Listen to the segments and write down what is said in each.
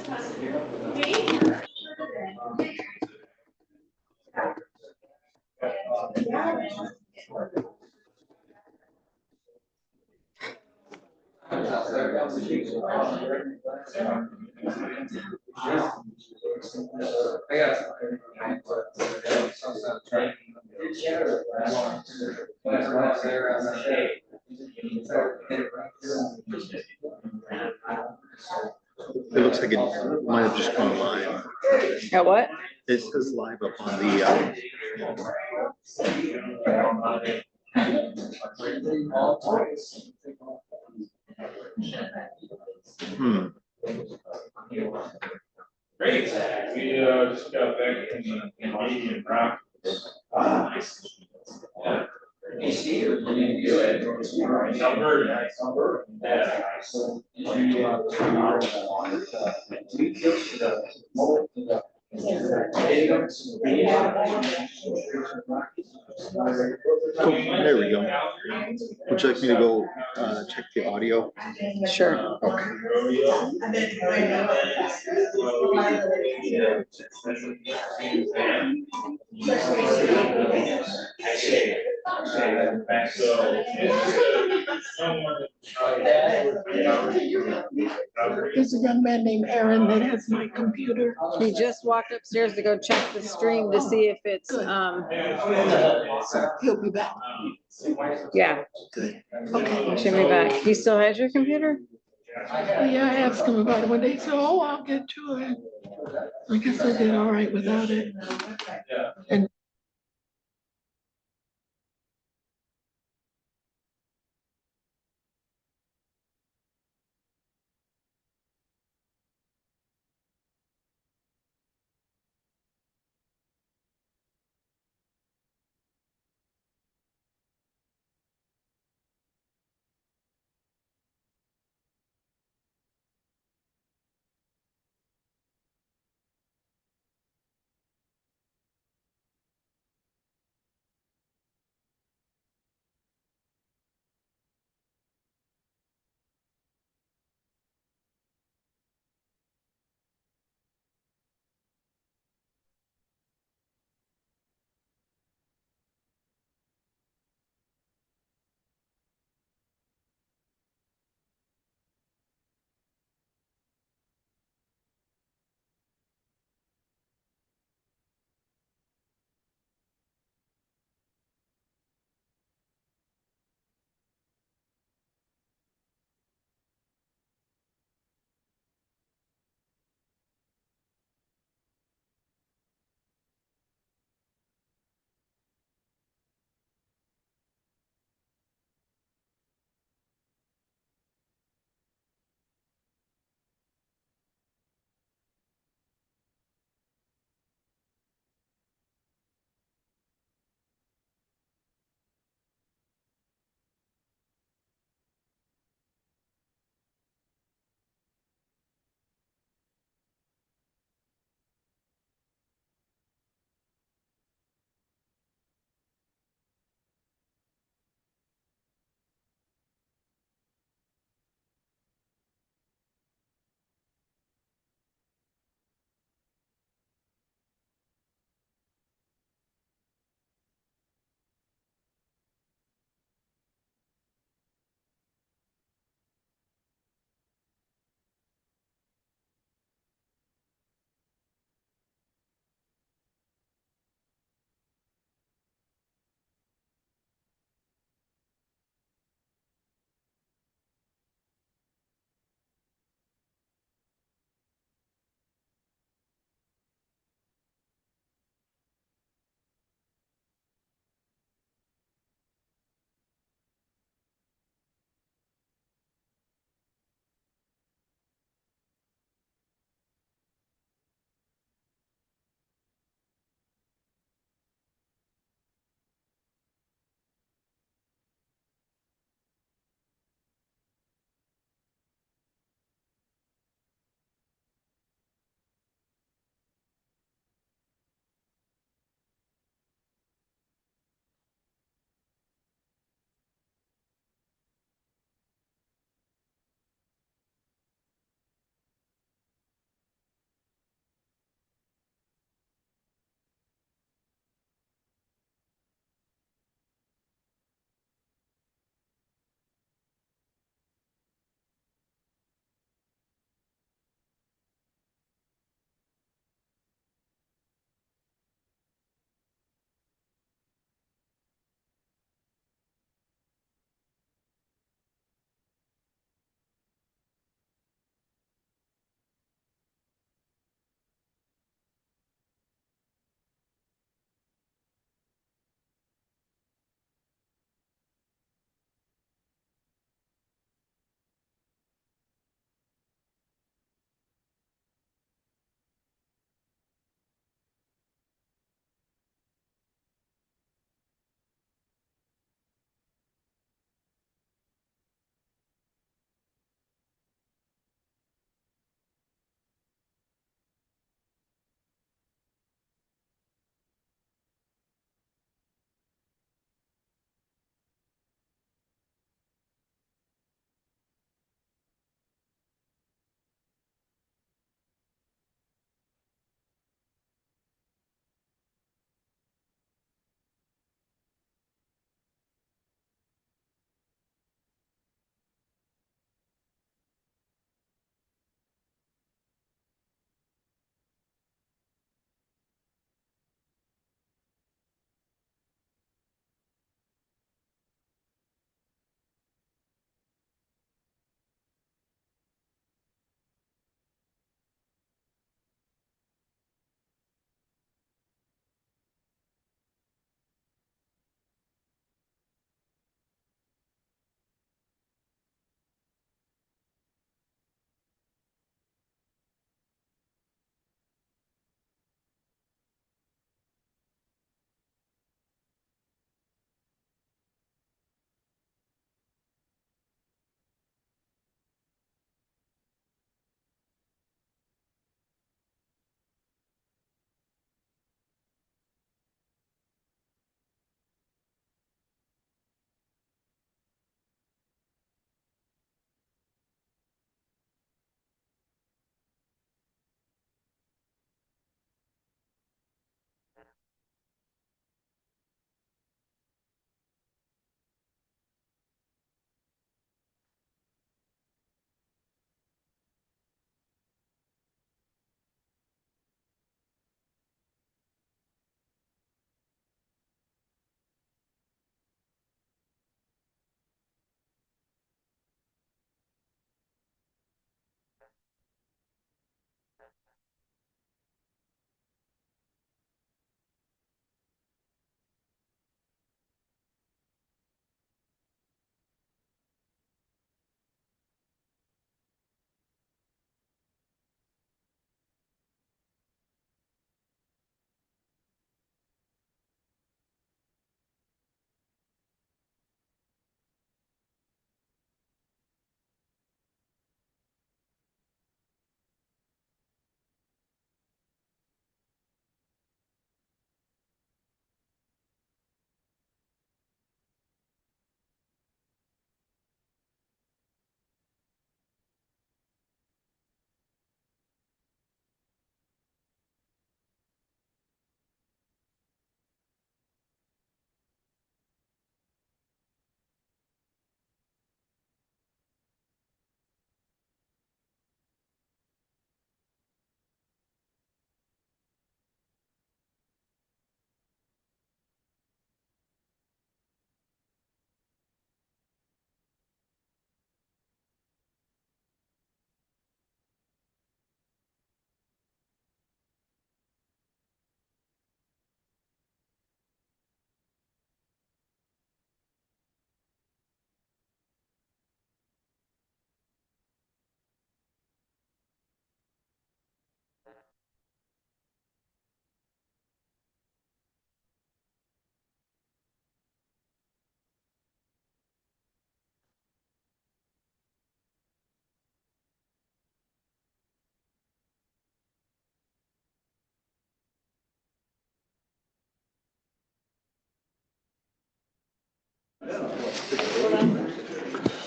It looks like it might have just gone live. At what? It says live up on the. Great. We just got back from the Canadian rock. Hey, Steve, can you do it? Alberta. Oh, there we go. Would you like me to go check the audio? Sure. Okay. There's a young man named Aaron that has my computer. He just walked upstairs to go check the stream to see if it's, So he'll be back. yeah, Good. he Okay. should be back. He still has your computer? Yeah, I asked him about it one day. He said, oh, I'll get to it. I guess I did all right without it. And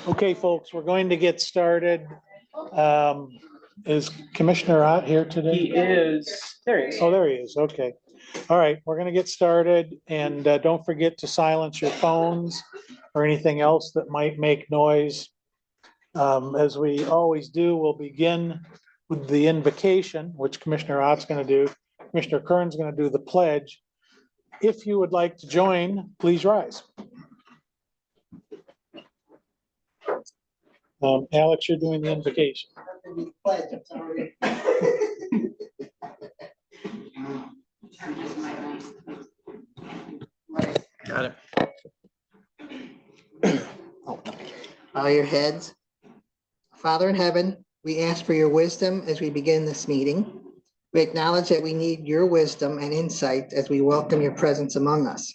Okay, folks, we're going to get started. Is Commissioner Ott here today? He is, there he is. Oh, there he is. Okay. All right, we're gonna get started and don't forget to silence your phones or anything else that might make noise. As we always do, we'll begin with the invocation, which Commissioner Ott's gonna do. Commissioner Kern's gonna do the pledge. If you would like to join, please rise. Alex, you're doing the invocation. Got it. Bow your heads. Father in heaven, we ask for your wisdom as we begin this meeting. We acknowledge that we need your wisdom and insight as we welcome your presence among us.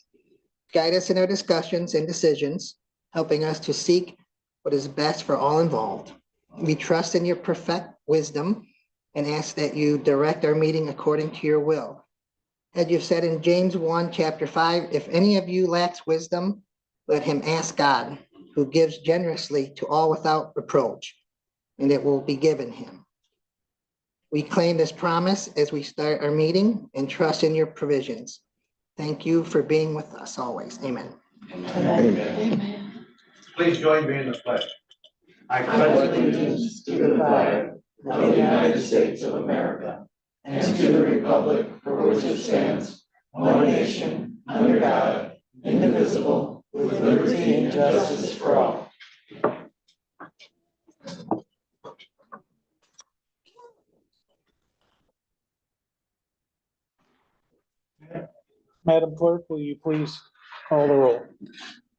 Guide us in our discussions and decisions, helping us to seek what is best for all involved. We trust in your perfect wisdom and ask that you direct our meeting according to your will. As you've said in James 1, chapter 5, if any of you lacks wisdom, let him ask God, who gives generously to all without reproach, and it will be given him. We claim this promise as we start our meeting and trust in your provisions. Thank you for being with us always. Amen. Amen. Please join me in the pledge. I pledge allegiance to the flag of the United States of America and to the republic for which it stands, one nation, under God, indivisible, with liberty and justice for all. Madam Clerk, will you please call the roll?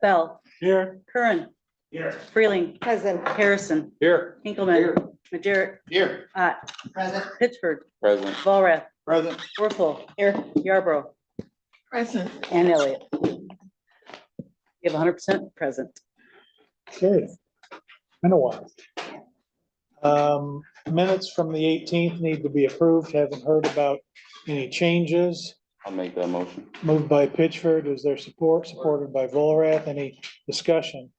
Bell, Here. Curran, Here. Freeling, Present. Harrison, Here. Hinkleman, Majerick, Here. Ott, Present. Pittsford, Present. Walrath, Present. Werfel, Yarborough, Present. and Elliott. You have 100% present. Okay. Been a while. Minutes from the 18th need to be approved. Haven't heard about any changes. I'll make that motion. Moved by Pittsford. Is there support? Supported by Volrath. Any discussion?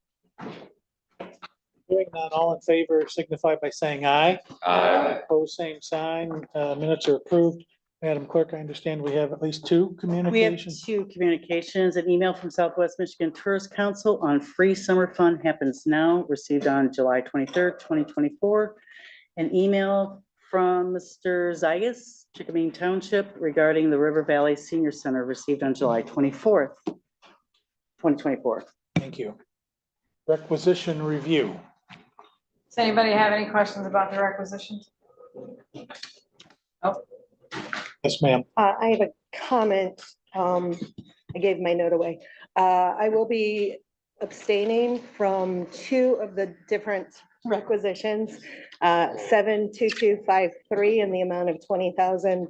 Hearing none, all in favor signify by saying aye. Aye. Opposed, same sign. Minutes are approved. Madam Clerk, I understand we have at least two We have communications. 2 communications, an email from Southwest Michigan Tourist Council on free summer fun happens now, received on July 23rd, 2024. An email from Mr. Zygas, Chickabee Township, regarding the River Valley Senior Center, received on July 24th, 2024. Thank you. Requisition review. Does anybody have any questions about the requisitions? Yes, ma'am. I have a comment. I gave my note away. I will be abstaining from 2 of the different requisitions. 72253 in the amount of 20,000,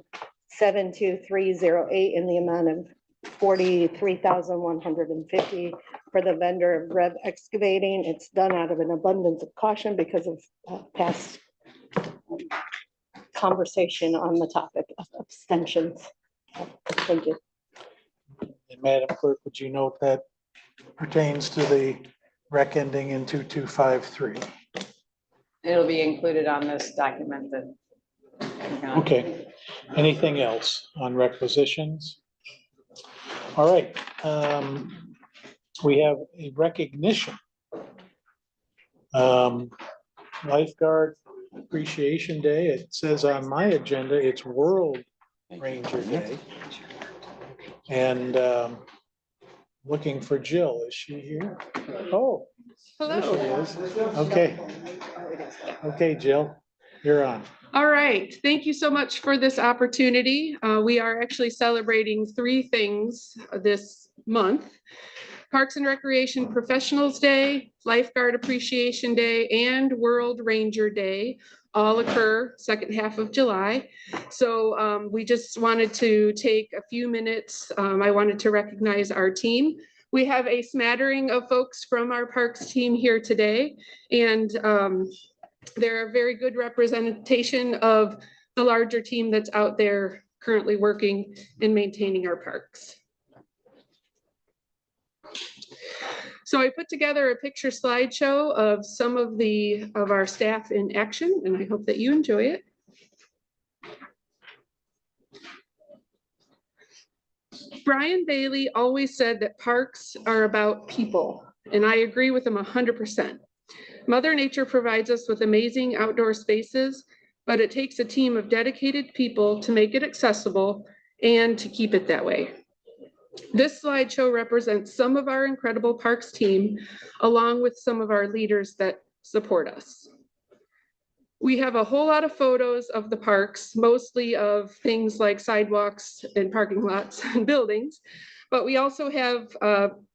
72308 in the amount of 43,150 for the vendor of Rev Excavating. It's done out of an abundance of caution because of past conversation on the topic of abstentions. Thank you. And Madam Clerk, would you note that pertains to the rec ending in 2253? It'll be included on this document that. Okay. Anything else on requisitions? All right. We have a recognition. Lifeguard Appreciation Day. It says on my agenda, it's World Ranger Day. And looking for Jill. Is she here? Oh, there she is. Okay. Okay, Jill, you're on. All right, thank you so much for this opportunity. We are actually celebrating 3 things this month. Parks and Recreation Professionals Day, Lifeguard Appreciation Day, and World Ranger Day all occur second half of July. So we just wanted to take a few minutes. I wanted to recognize our team. We have a smattering of folks from our parks team here today, and they're a very good representation of the larger team that's out there currently working and maintaining our parks. So I put together a picture slideshow of some of our staff in action, and I hope that you enjoy it. Brian Bailey always said that parks are about people, and I agree with him 100%. Mother Nature provides us with amazing outdoor spaces, but it takes a team of dedicated people to make it accessible and to keep it that way. This slideshow represents some of our incredible parks team, along with some of our leaders that support us. We have a whole lot of photos of the parks, mostly of things like sidewalks and parking lots and buildings, but we also have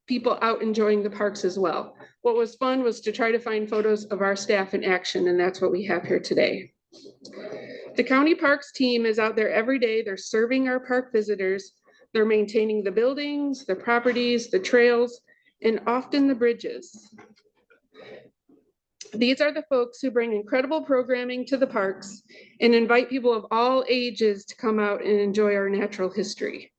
people out enjoying the parks as well. What was fun was to try to find photos of our staff in action, and that's what we have here today. The county parks team is out there every day. They're serving our park visitors. They're maintaining the buildings, the properties, the trails, and often the bridges. These are the folks who bring incredible programming to the parks and invite people of all ages to come out and enjoy our natural history.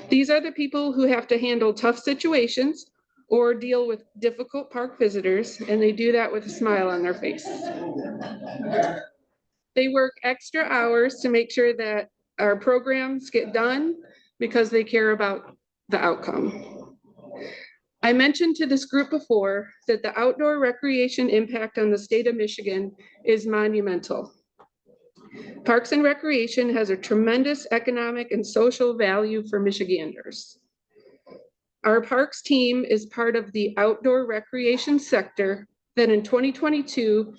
These are the people who have to handle tough situations or deal with difficult park visitors, and they do that with a smile on their face. They work extra hours to make sure that our programs get done because they care about the outcome. I mentioned to this group before that the outdoor recreation impact on the state of Michigan is monumental. Parks and Recreation has a tremendous economic and social value for Michiganders. Our parks team is part of the outdoor recreation sector that in 2022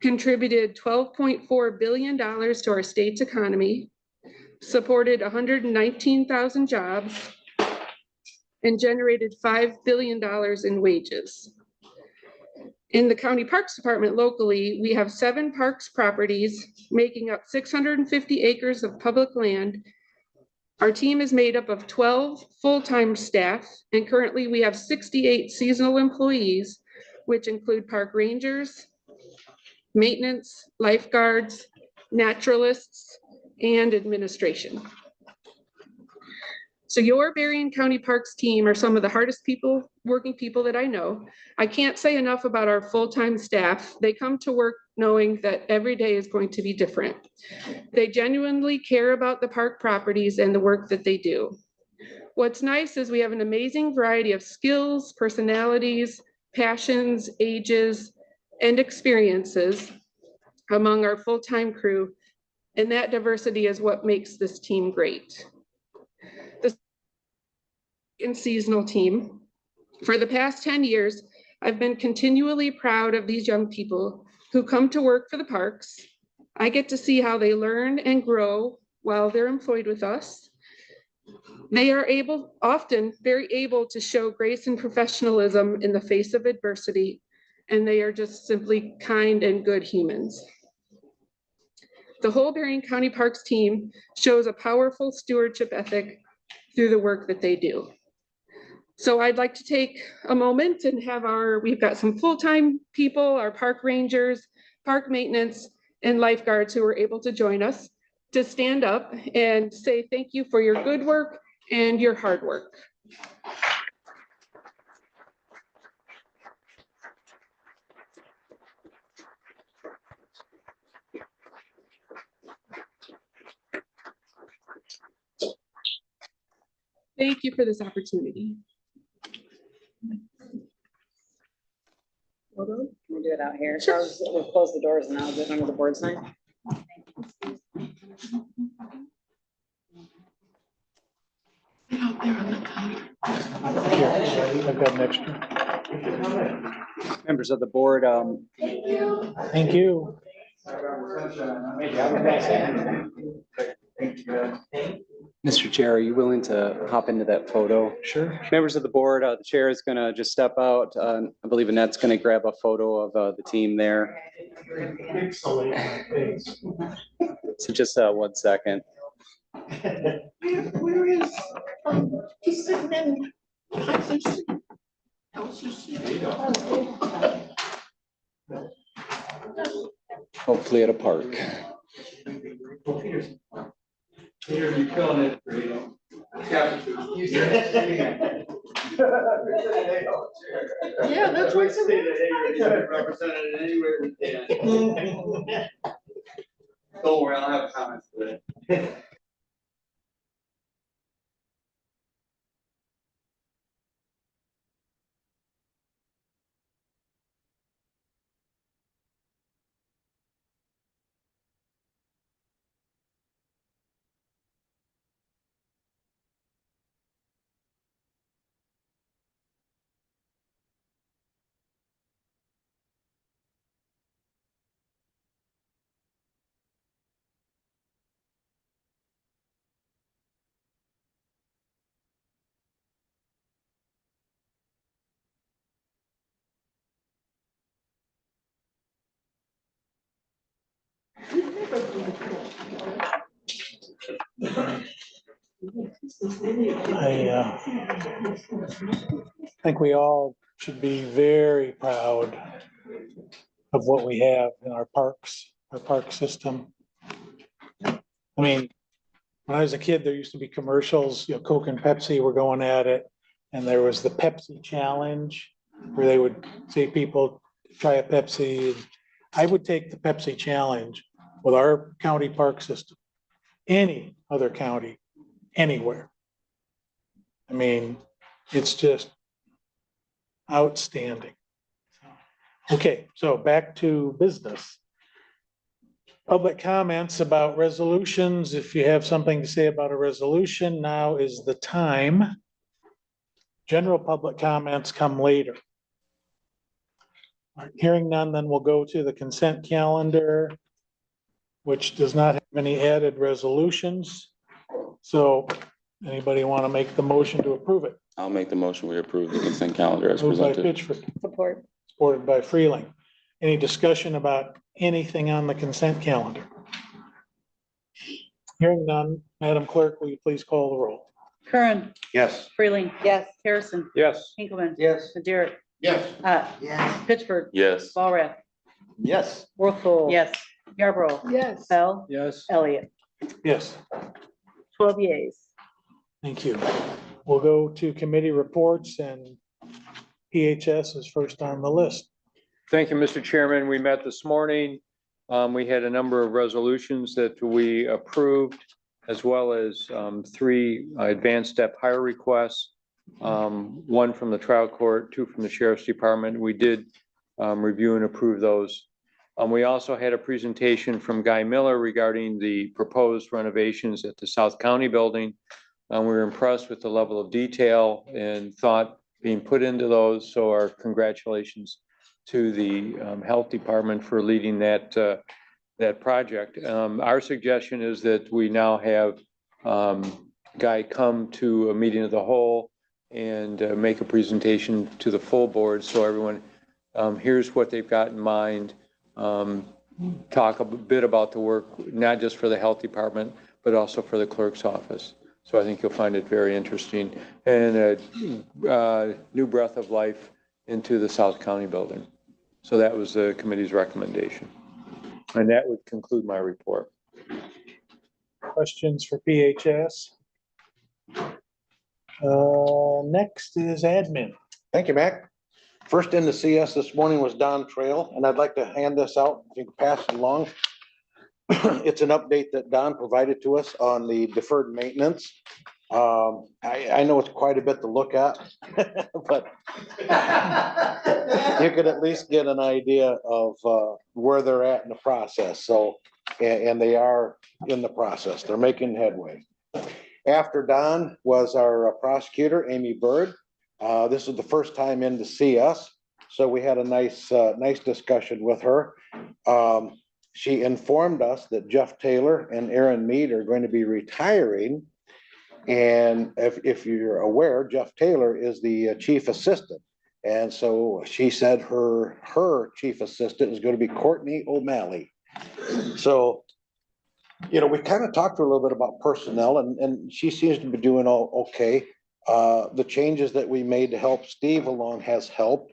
contributed $12.4 billion to our state's economy, supported 119,000 jobs, and generated $5 billion in wages. In the County Parks Department locally, we have 7 parks properties making up 650 acres of public land. Our team is made up of 12 full-time staff, and currently we have 68 seasonal employees, which include park rangers, maintenance, lifeguards, naturalists, and administration. So your Berrien County Parks team are some of the hardest working people that I know. I can't say enough about our full-time staff. They come to work knowing that every day is going to be different. They genuinely care about the park properties and the work that they do. What's nice is we have an amazing variety of skills, personalities, passions, ages, and experiences among our full-time crew, and that diversity is what makes this team great. And seasonal team. For the past 10 years, I've been continually proud of these young people who come to work for the parks. I get to see how they learn and grow while they're employed with us. They are often very able to show grace and professionalism in the face of adversity, and they are just simply kind and good humans. The whole Berrien County Parks team shows a powerful stewardship ethic through the work that they do. So I'd like to take a moment and we've got some full-time people, our park rangers, park maintenance, and lifeguards who are able to join us to stand up and say thank you for your good work and your hard work. Thank you for this opportunity. Can we do it out here? Sure. We'll close the doors and I'll get under the board sign. Get out there on the counter. Here, I've got an extra. Members of the board, Thank you. Mr. Chair, are you willing to hop into that photo? Sure. Members of the board, the chair is going to just step out. I believe Annette's going to grab a photo of the team there. So just 1 second. Where is, he's sitting in. Hopefully at a park. Peter, you're killing it. Yeah, that's right. Represented anywhere we can. Don't worry, I'll have comments today. I think we all should be very proud of what we have in our parks, our park system. I mean, when I was a kid, there used to be commercials, you know, Coke and Pepsi were going at it. And there was the Pepsi Challenge where they would say people try a Pepsi. I would take the Pepsi Challenge with our county park system, any other county, anywhere. I mean, it's just outstanding. Okay, so back to business. Public comments about resolutions. If you have something to say about a resolution, now is the time. General public comments come later. All right, hearing none, then we'll go to the consent calendar, which does not have any added resolutions. So anybody want to make the motion to approve it? I'll make the motion. We approve the consent calendar as Moved by presented. Pitchford, Support. supported by Freeling. Any discussion about anything on the consent calendar? Hearing none, Madam Clerk, will you please call the roll? Curran, Yes. Freeling. Yes. Harrison, Yes. Hinkleman. Yes. Derek, Yes. Yes. Pittsburgh, Yes. Walrath, Yes. Worthol. Yes. Yarborough, Yes. Bell, Yes. Elliott, Yes, 12 yeas. thank you. We'll go to committee reports and PHS is first on the list. Thank you, Mr. Chairman. We met this morning. We had a number of resolutions that we approved, as well as 3 advanced step hire requests. 1 from the trial court, 2 from the sheriff's department. We did review and approve those. We also had a presentation from Guy Miller regarding the proposed renovations at the South County building. We were impressed with the level of detail and thought being put into those. So our congratulations to the health department for leading that project. Our suggestion is that we now have Guy come to a meeting of the whole and make a presentation to the full board so everyone hears what they've got in mind. Talk a bit about the work, not just for the health department, but also for the clerk's office. So I think you'll find it very interesting and a new breath of life into the South County building. So that was the committee's recommendation. And that would conclude my report. Questions for PHS? Next is admin. Thank you, Mac. First in to see us this morning was Don Trail, and I'd like to hand this out. If you can pass it along. It's an update that Don provided to us on the deferred maintenance. I know it's quite a bit to look at, but you could at least get an idea of where they're at in the process. So, and they are in the process. They're making headway. After Don was our prosecutor, Amy Bird. This is the first time in to see us. So we had a nice discussion with her. She informed us that Jeff Taylor and Aaron Mead are going to be retiring. And if you're aware, Jeff Taylor is the chief assistant. And so she said her chief assistant is going to be Courtney O'Malley. So, you know, we kind of talked to her a little bit about personnel and she seems to be doing all okay. The changes that we made to help Steve along has helped.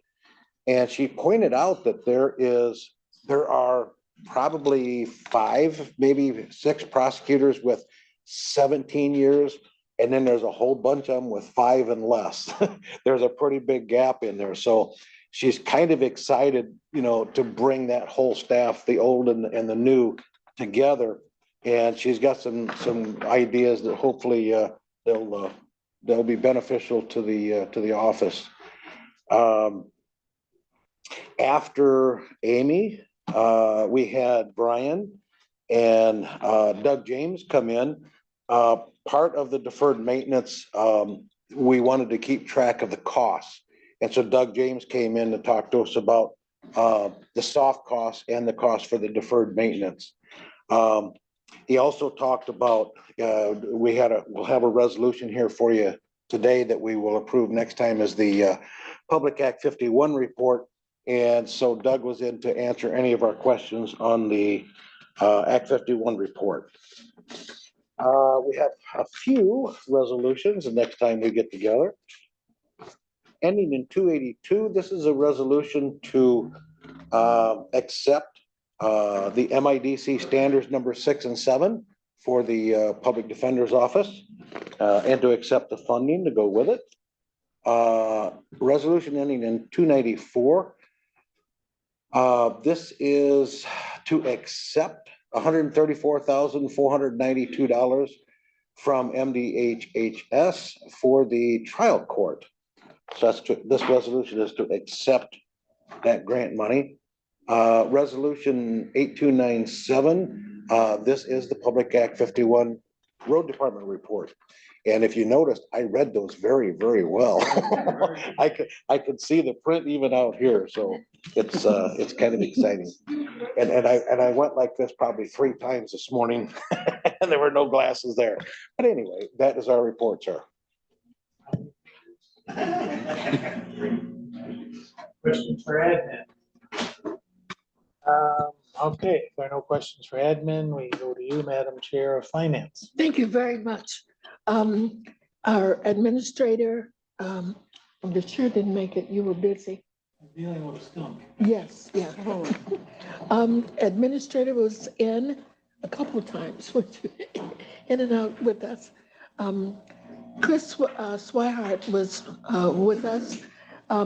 And she pointed out that there are probably 5, maybe 6 prosecutors with 17 years And then there's a whole bunch of them with 5 and less. There's a pretty big gap in there. So she's kind of excited, to bring that whole staff, the old and the new together. And she's got some ideas that hopefully they'll be beneficial to the office. After Amy, we had Brian and Doug James come in. Part of the deferred maintenance, we wanted to keep track of the costs. And so Doug James came in to talk to us about the soft costs and the cost for the deferred maintenance. He also talked about, we'll have a resolution here for you today that we will approve next time is the Public Act 51 report. And so Doug was in to answer any of our questions on the Act 51 report. We have a few resolutions the next time we get together. Ending in 282, this is a resolution to accept the MIDC standards number 6 and 7 for the Public Defender's Office and to accept the funding to go with it. Resolution ending in 294. This is to accept $134,492 from MDHHS for the trial court. So this resolution is to accept that grant money. Resolution 8297, this is the Public Act 51 Road Department report. And if you noticed, I read those very, very well. I could see the print even out here, so it's kind of exciting. And I went like this probably 3 times this morning, and there were no glasses there. But anyway, that is our report, sir. Questions for admin? Okay, if there are no questions for admin, we go to you, Madam Chair of Finance. Thank you very much. Our administrator, I'm sure didn't make it. You were busy. Dealing with a skunk. Yes, yeah. Administrator was in a couple of times, in and out with us. Chris Swihart was with us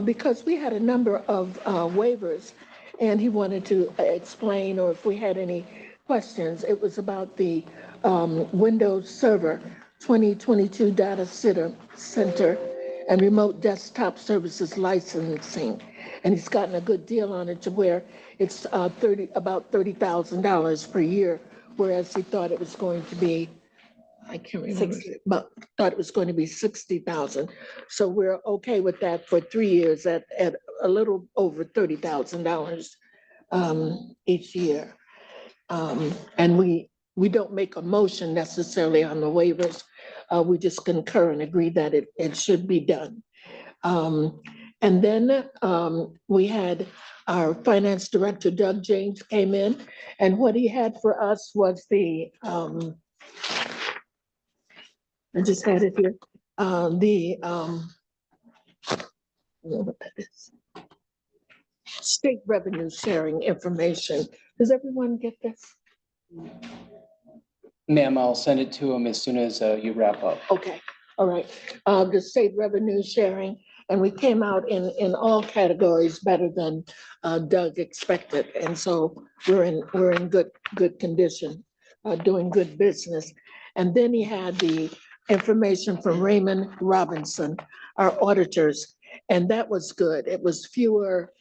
because we had a number of waivers, and he wanted to explain, or if we had any questions. It was about the Windows Server 2022 Data Center and Remote Desktop Services licensing. And he's gotten a good deal on it to where it's about $30,000 per year, whereas he thought it was going to be, I can't remember, but thought it was going to be 60,000. So we're okay with that for 3 years at a little over $30,000 each year. And we don't make a motion necessarily on the waivers. We just concur and agree that it should be done. And then we had our finance director, Doug James, came in, and what he had for us was the, I just had it here, I don't know what that is. State revenue sharing information. Does everyone get this? Ma'am, I'll send it to him as soon as you wrap up. Okay, all right. The state revenue sharing, and we came out in all categories better than Doug expected. And so we're in good condition, doing good business. And then he had the information from Raymond Robinson, our auditors, and that was good. It was fewer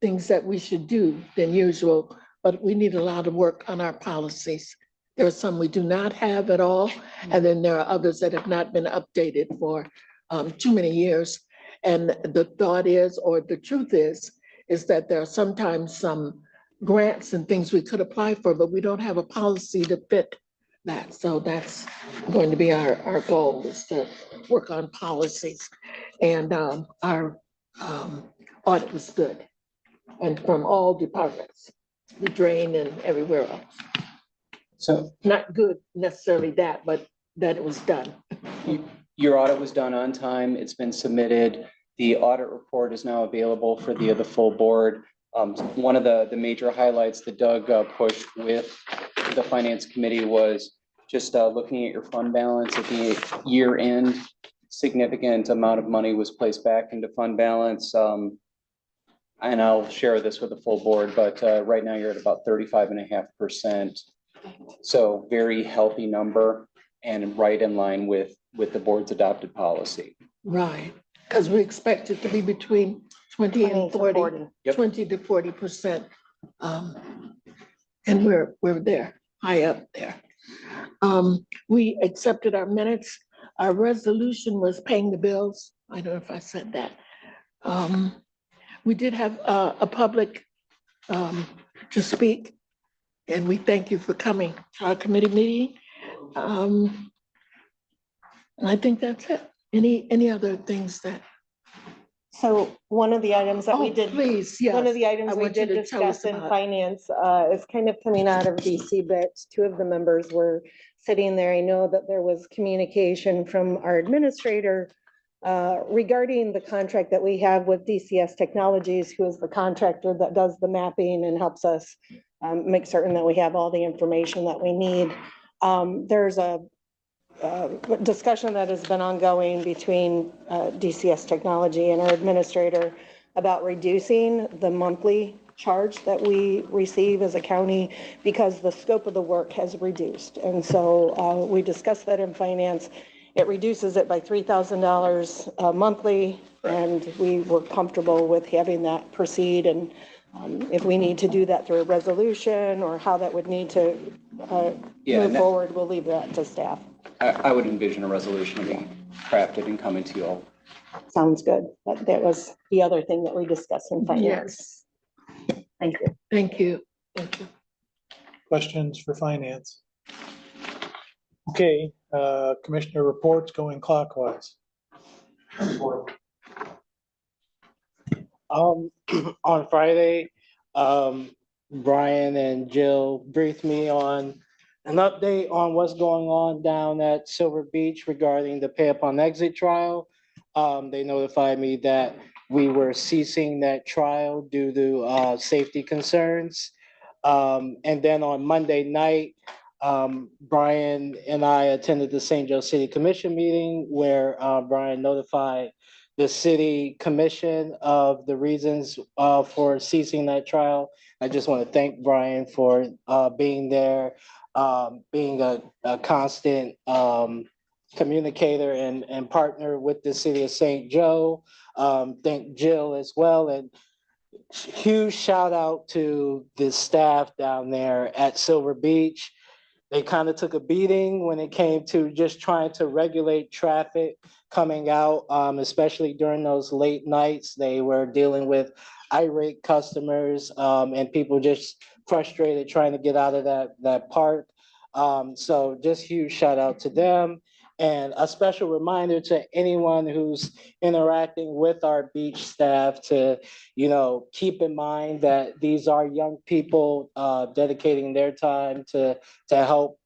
things that we should do than usual, but we need a lot of work on our policies. There are some we do not have at all, and then there are others that have not been updated for too many years. And the thought is, or the truth is that there are sometimes some grants and things we could apply for, but we don't have a policy to fit that. So that's going to be our goal, is to work on policies. And our audit was good, and from all departments, the drain and everywhere else. So Not good necessarily that, but that it was done. your audit was done on time. It's been submitted. The audit report is now available for the full board. One of the major highlights that Doug pushed with the finance committee was just looking at your fund balance at the year end, significant amount of money was placed back into fund balance. And I'll share this with the full board, but right now you're at about 35.5%. So very healthy number and right in line with the board's adopted policy. Right, because we expect it to be between 20 and 40, Yep. 20 to 40%. And we're there, high up there. We accepted our minutes. Our resolution was paying the bills. I don't know if I said that. We did have a public to speak, and we thank you for coming to our committee meeting. And I think that's it. Any other things that? So one of the items that we Oh, did. please, yes. One of the items I we want you did to tell us discuss in about. finance is kind of coming out of DC, but two of the members were sitting there. I know that there was communication from our administrator regarding the contract that we have with DCS Technologies, who is the contractor that does the mapping and helps us make certain that we have all the information that we need. There's a discussion that has been ongoing between DCS Technology and our administrator about reducing the monthly charge that we receive as a county because the scope of the work has reduced. And so we discussed that in finance. It reduces it by $3,000 monthly, and we were comfortable with having that proceed. And if we need to do that through a resolution or how that would need to move forward, we'll leave that to staff. I would envision a resolution being crafted and coming to you all. Sounds good. But that was the other thing that we discussed in finance. Yes. Thank you. Thank you. Thank you. Questions for finance? Okay, commissioner reports going clockwise. On Friday, Brian and Jill briefed me on an update on what's going on down at Silver Beach regarding the pay upon exit trial. They notified me that we were ceasing that trial due to safety concerns. And then on Monday night, Brian and I attended the St. Joe City Commission meeting where Brian notified the city commission of the reasons for ceasing that trial. I just want to thank Brian for being there, being a constant communicator and partner with the city of St. Joe. Thank Jill as well. And huge shout out to the staff down there at Silver Beach. They kind of took a beating when it came to just trying to regulate traffic coming out, especially during those late nights. They were dealing with irate customers and people just frustrated trying to get out of that park. So just huge shout out to them. And a special reminder to anyone who's interacting with our beach staff to, keep in mind that these are young people dedicating their time to help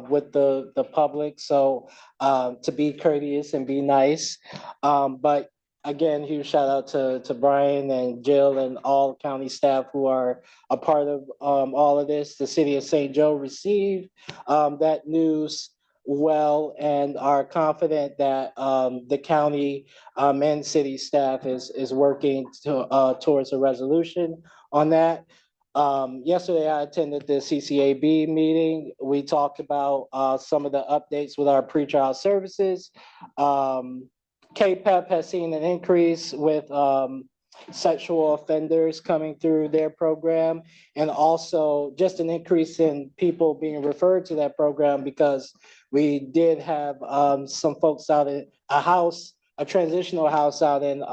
with the public. So to be courteous and be nice. But again, huge shout out to Brian and Jill and all county staff who are a part of all of this. The city of St. Joe received that news well and are confident that the county and city staff is working towards a resolution on that. Yesterday, I attended the CCAB meeting. We talked about some of the updates with our pretrial services. KPEP has seen an increase with sexual offenders coming through their program, and also just an increase in people being referred to that program because we did have some folks out in a transitional house out in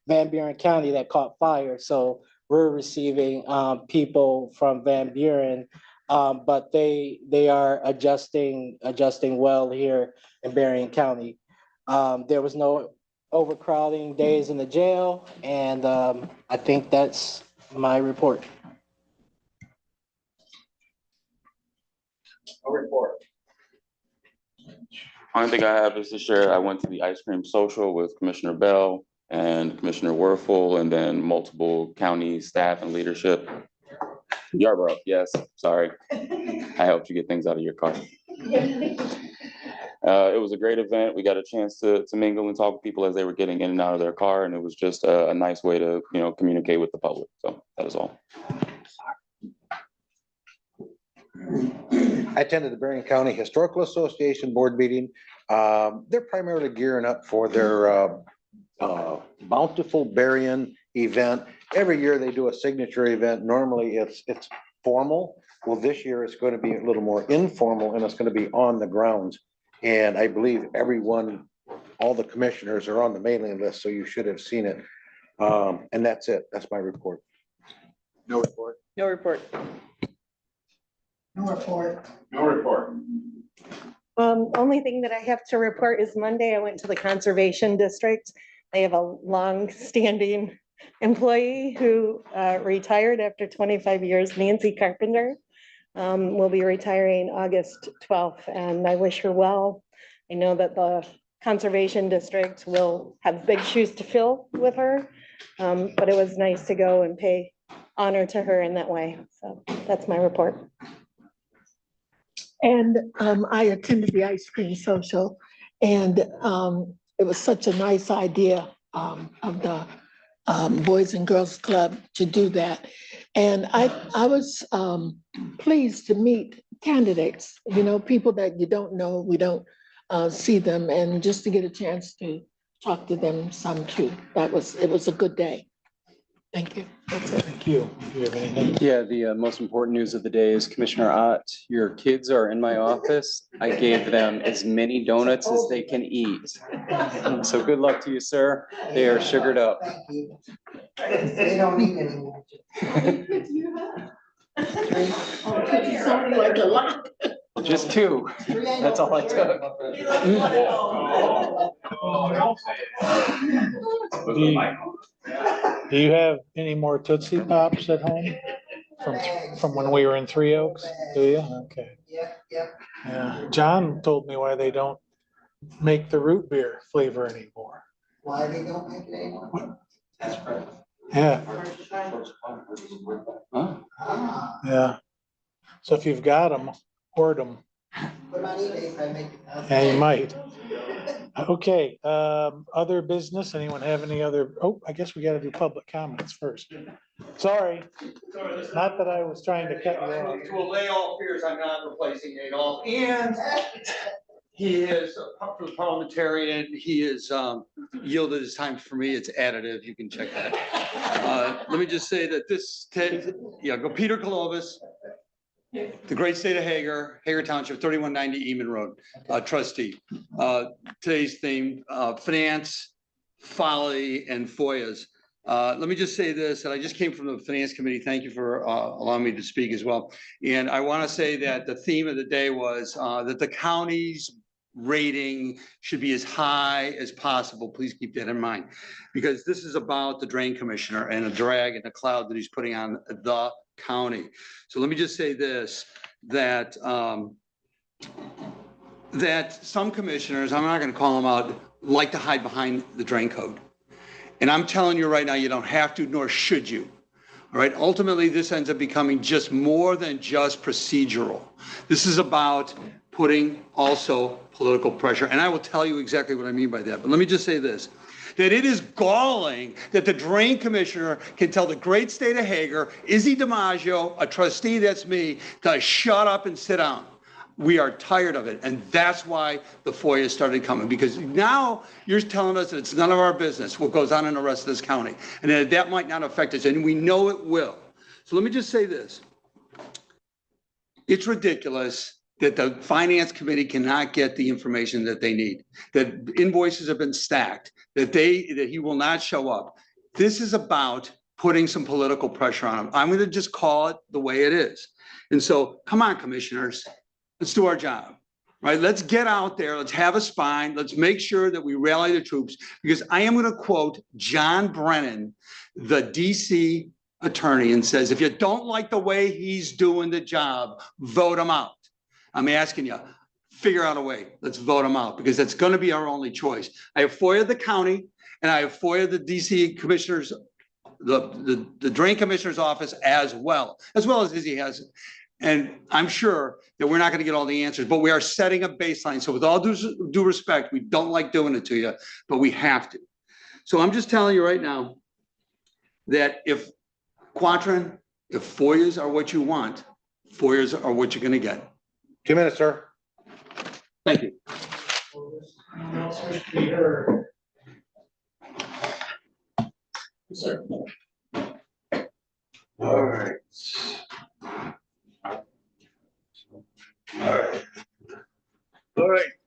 Van Buren County that caught fire. So we're receiving people from Van Buren, but they are adjusting well here in Berrien County. There was no overcrowding days in the jail, and I think that's my report. A report. Only thing I have is to share, I went to the ice cream social with Commissioner Bell and Commissioner Werfel, and then multiple county staff and leadership. Yarborough, yes, sorry. I helped you get things out of your car. It was a great event. We got a chance to mingle and talk with people as they were getting in and out of their car, and it was just a nice way to, communicate with the public. So that is all. I attended the Berrien County Historical Association Board meeting. They're primarily gearing up for their Bountiful Berrien event. Every year they do a signature event. Normally it's formal. Well, this year it's going to be a little more informal, and it's going to be on the grounds. And I believe everyone, all the commissioners are on the mailing list, so you should have seen it. And that's it. That's my report. No report. No report. No report. No report. Only thing that I have to report is Monday I went to the Conservation District. They have a long-standing employee who retired after 25 years, Nancy Carpenter. Will be retiring August 12th, and I wish her well. I know that the Conservation District will have big shoes to fill with her, but it was nice to go and pay honor to her in that way. So that's my report. And I attended the ice cream social, and it was such a nice idea of the Boys and Girls Club to do that. And I was pleased to meet candidates, people that you don't know, we don't see them, and just to get a chance to talk to them some too. It was a good day. Thank you. That's it. Thank you. Do you have anything? Yeah, the most important news of the day is Commissioner Ott, your kids are in my office. I gave them as many donuts as they can eat. So good luck to you, sir. They are sugared up. Thank you. They don't need any more. Sounded like a lot. Just 2. That's all I took. Do you have any more Tootsie Pops at home from when we were in Three Oaks? Do you? Okay. Yep. Yeah. John told me why they don't make the root beer flavor anymore. Why they don't make it anymore? Yeah, Ah, yeah. So if you've got them, hoard them. put them on eBay if I make it. Yeah, you might. Okay, other business, anyone have any other, I guess we gotta do public comments first. Sorry, not that I was trying to cut you off. To allay all fears, I'm not replacing Adolph, and he is a parliamentarian. He has yielded his time for me. It's additive. You can check that. Let me just say that go Peter Clovis, the great state of Hager Township, 3190 Eman Road, trustee. Today's theme, finance, folly, and FOIAs. Let me just say this, and I just came from the Finance Committee. Thank you for allowing me to speak as well. And I want to say that the theme of the day was that the county's rating should be as high as possible. Please keep that in mind, because this is about the drain commissioner and a drag and a cloud that he's putting on the county. So let me just say this, that some commissioners, I'm not going to call them out, like to hide behind the drain code. And I'm telling you right now, you don't have to, nor should you. All right. Ultimately, this ends up becoming just more than just procedural. This is about putting also political pressure. And I will tell you exactly what I mean by that. But let me just say this, that it is galling that the drain commissioner can tell the great state of Hager, Izzy DiMaggio, a trustee, that's me, to shut up and sit down. We are tired of it. And that's why the FOIA started coming, because now you're telling us that it's none of our business what goes on in the rest of this county, and that might not affect us, and we know it will. So let me just say this. It's ridiculous that the Finance Committee cannot get the information that they need, that invoices have been stacked, that he will not show up. This is about putting some political pressure on him. I'm going to just call it the way it is. And so, come on, commissioners, let's do our job, right? Let's get out there. Let's have a spine. Let's make sure that we rally the troops, because I am going to quote John Brennan, the DC attorney, and says, if you don't like the way he's doing the job, vote him out. I'm asking you, figure out a way. Let's vote him out, because that's going to be our only choice. I have FOIA the county, and I have FOIA the DC commissioners, the drain commissioner's office as well as Izzy has. And I'm sure that we're not going to get all the answers, but we are setting a baseline. So with all due respect, we don't like doing it to you, but we have to. So I'm just telling you right now that if Quattrin, if FOIAs are what you want, FOIAs are what you're going to get. 2 minutes, sir. Thank you. Sir. All right.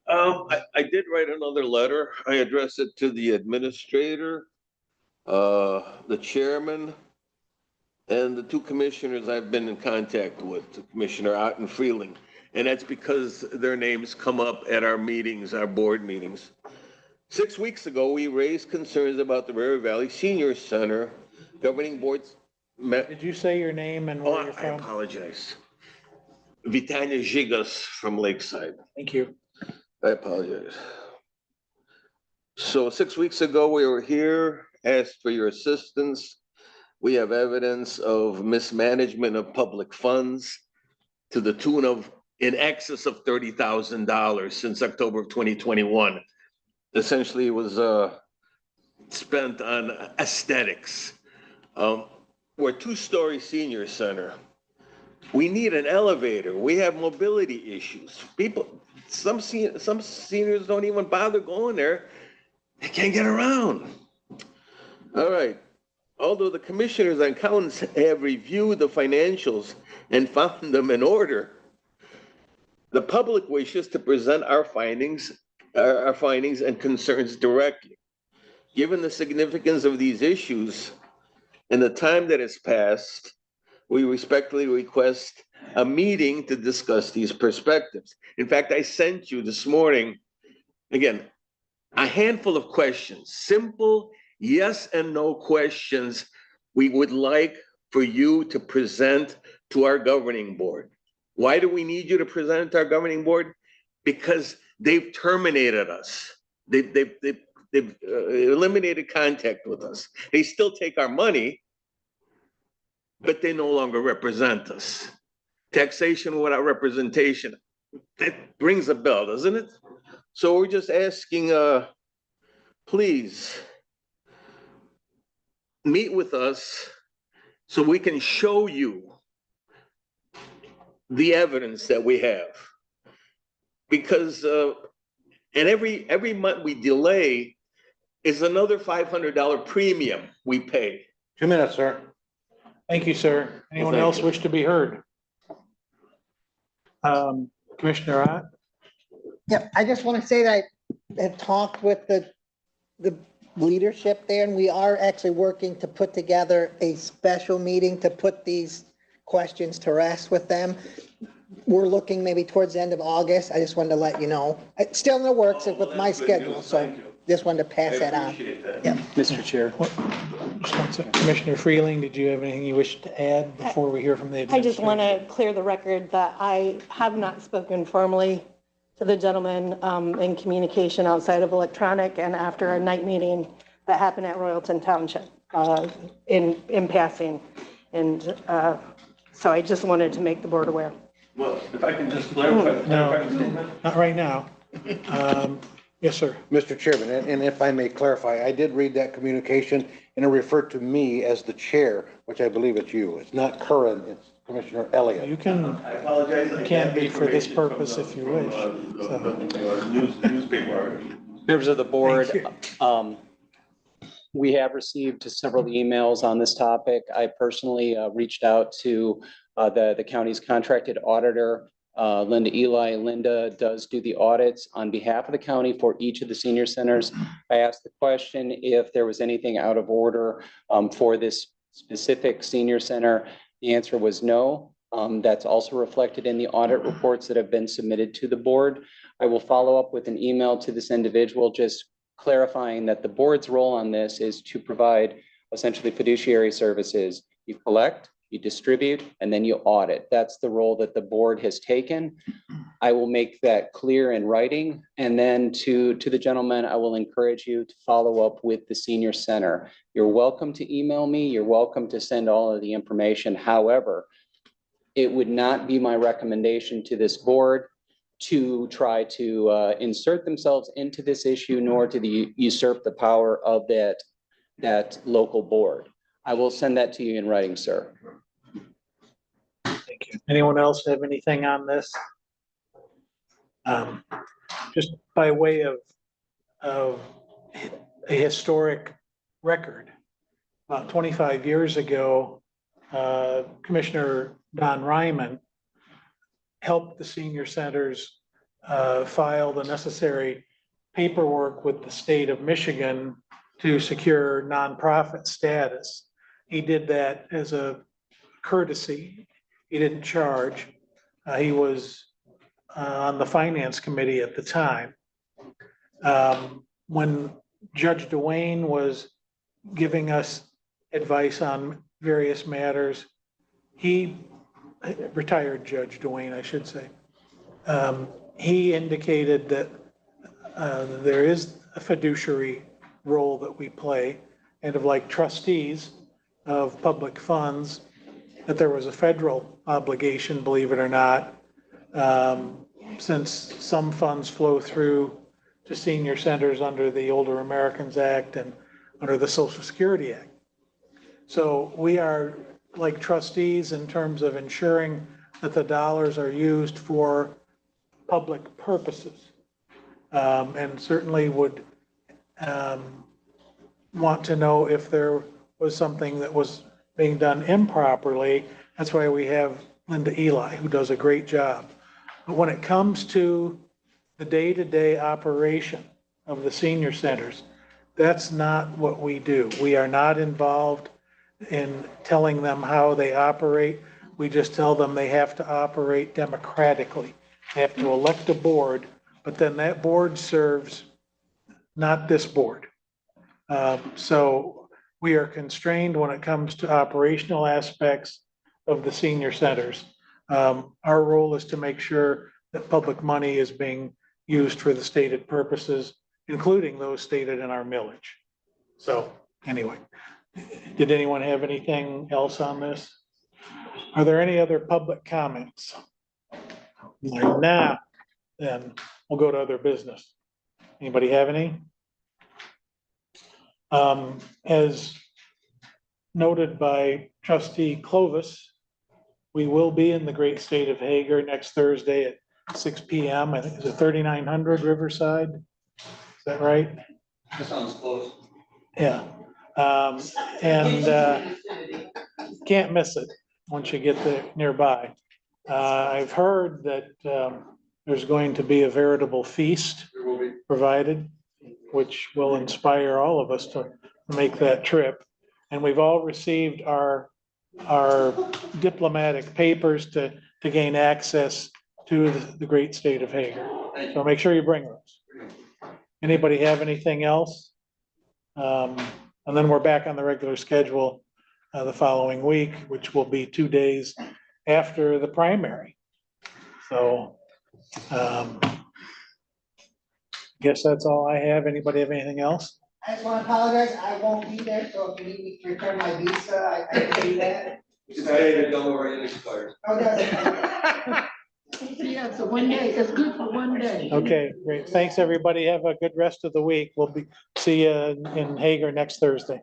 All right, I did write another letter. I addressed it to the administrator, the chairman, and the 2 commissioners I've been in contact with, Commissioner Ott and Freeling. And that's because their names come up at our meetings, our board meetings. 6 weeks ago, we raised concerns about the River Valley Senior Center governing boards. Did you say your name and where you're I from? apologize. Vitania Gigas from Lakeside. Thank you. I apologize. So 6 weeks ago, we were here, asked for your assistance. We have evidence of mismanagement of public funds to the tune of in excess of $30,000 since October of 2021. Essentially, it was spent on aesthetics. We're a 2-story senior center. We need an elevator. We have mobility issues. Some seniors don't even bother going there. They can't get around. All right. Although the commissioners and accountants have reviewed the financials and found them in order, the public wishes to present our findings and concerns directly. Given the significance of these issues and the time that has passed, we respectfully request a meeting to discuss these perspectives. In fact, I sent you this morning, again, a handful of questions, simple yes and no questions we would like for you to present to our governing board. Why do we need you to present to our governing board? Because they've terminated us. They've eliminated contact with us. They still take our money, but they no longer represent us. Taxation without representation, that rings a bell, doesn't it? So we're just asking, please meet with us so we can show you the evidence that we have. Because, and every month we delay is another $500 premium we pay. 2 minutes, sir. Thank you, sir. Anyone thank else you. wish to be heard? Commissioner Ott? Yep, I just want to say that I have talked with the leadership there, and we are actually working to put together a special meeting to put these questions to rest with them. We're looking maybe towards the end of August. I just wanted to let you know. It's still in the works with my schedule, so just wanted to pass that on. Yep. Mr. Chair. Just one second. Commissioner Freeling, did you have anything you wish to add before we hear from the I just want administration? to clear the record that I have not spoken formally to the gentleman in communication outside of electronic and after a night meeting that happened at Royalton Township in passing. And so I just wanted to make the board aware. Well, if I can just clarify. No, not right now. Yes, sir. Mr. Chairman, and if I may clarify, I did read that communication and it referred to me as the chair, which I believe it's you. It's not Curran, it's Commissioner Elliott. You can, I apologize. you can be for this purpose if you wish. Newspaper. Members of the board, Thank we have received several emails on this topic. I personally reached out to the county's contracted auditor, Linda Eli. Linda does do the audits on behalf of the county for each of the senior centers. I asked the question if there was anything out of order for this specific senior center. The answer was no. That's also reflected in the audit reports that have been submitted to the board. I will follow up with an email to this individual, just clarifying that the board's role on this is to provide essentially fiduciary services. You collect, you distribute, and then you audit. That's the role that the board has taken. I will make that clear in writing. And then to the gentleman, I will encourage you to follow up with the senior center. You're welcome to email me. You're welcome to send all of the information. However, It would not be my recommendation to this board to try to insert themselves into this issue, nor to usurp the power of that local board. I will send that to you in writing, sir. Thank you. Anyone else have anything on this? Just by way of a historic record, about 25 years ago, Commissioner Don Ryman helped the senior centers file the necessary paperwork with the state of Michigan to secure nonprofit status. He did that as a courtesy. He didn't charge. He was on the finance committee at the time. When Judge Dwayne was giving us advice on various matters, retired Judge Dwayne, I should say. He indicated that there is a fiduciary role that we play, and of like trustees of public funds, that there was a federal obligation, believe it or not, since some funds flow through to senior centers under the Older Americans Act and under the Social Security Act. So we are like trustees in terms of ensuring that the dollars are used for public purposes. And certainly would want to know if there was something that was being done improperly. That's why we have Linda Eli, who does a great job. But when it comes to the day-to-day operation of the senior centers, that's not what we do. We are not involved in telling them how they operate. We just tell them they have to operate democratically. They have to elect a board, but then that board serves not this board. So we are constrained when it comes to operational aspects of the senior centers. Our role is to make sure that public money is being used for the stated purposes, including those stated in our millage. So anyway, did anyone have anything else on this? Are there any other public comments? Now, then we'll go to other business. Anybody have any? As noted by Trustee Clovis, we will be in the great state of Hager next Thursday at 6 p.m. I think it's at 3900 Riverside. Is that right? That sounds close. Yeah. Can't miss it once you get there nearby. I've heard that there's going to be a veritable feast provided, which will inspire all of us to make that trip. And we've all received our diplomatic papers to gain access to the great state of Hager. So make sure you bring those. Anybody have anything else? And then we're back on the regular schedule the following week, which will be 2 days after the primary. So guess that's all I have. Anybody have anything else? I just want to apologize, I won't be there, so if you need me to return my visa, I can do that. David, don't worry, it expires. Oh, does it? Yeah, so 1 day, it's good for 1 day. Okay, great. Thanks, everybody. Have a good rest of the week. We'll see you in Hager next Thursday.